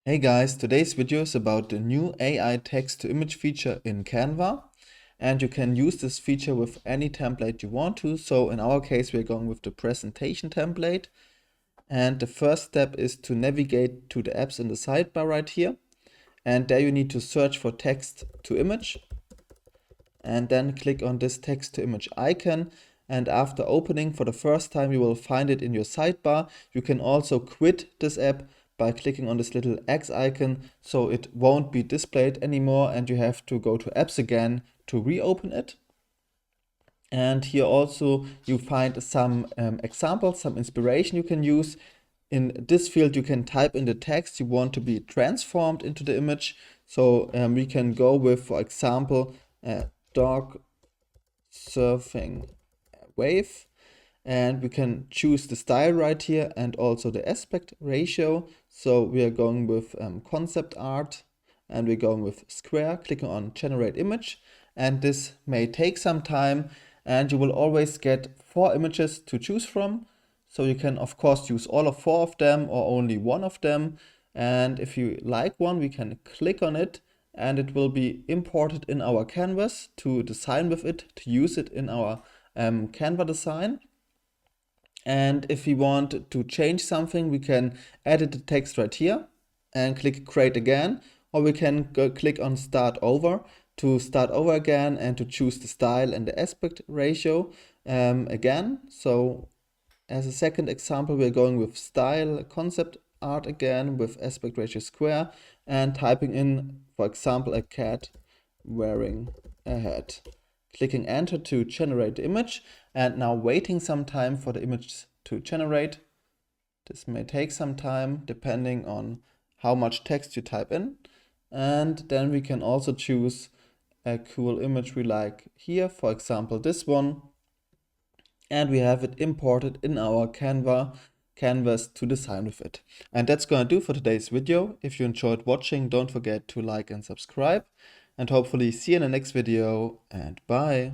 Hey guys, today's video is about the new AI text-to-image feature in Canva, and you can use this feature with any template you want to. So in our case, we're going with the presentation template, and the first step is to navigate to the apps in the sidebar right here, and there you need to search for text-to-image, and then click on this text-to-image icon. And after opening for the first time, you will find it in your sidebar. You can also quit this app by clicking on this little X icon, so it won't be displayed anymore and you have to go to apps again to reopen it. And here also you find some examples, some inspiration you can use. In this field you can type in the text you want to be transformed into the image. So we can go with, for example, dog surfing wave, and we can choose the style right here and also the aspect ratio. So we are going with concept art, and we're going with square, clicking on generate image, and this may take some time, and you will always get 4 images to choose from. So you can of course use all of 4 of them or only one of them, and if you like one we can click on it and it will be imported in our canvas to design with it, to use it in our Canva design. And if we want to change something, we can edit the text right here and click create again, or we can click on start over to start over again and to choose the style and the aspect ratio again. So as a second example, we're going with style concept art again with aspect ratio square and typing in, for example, a cat wearing a hat. Clicking enter to generate the image, and now waiting some time for the image to generate. This may take some time depending on how much text you type in. And then we can also choose a cool image we like here, for example this one, and we have it imported in our canvas to design with it. And that's gonna do for today's video. If you enjoyed watching, don't forget to like and subscribe, and hopefully see you in the next video, and bye.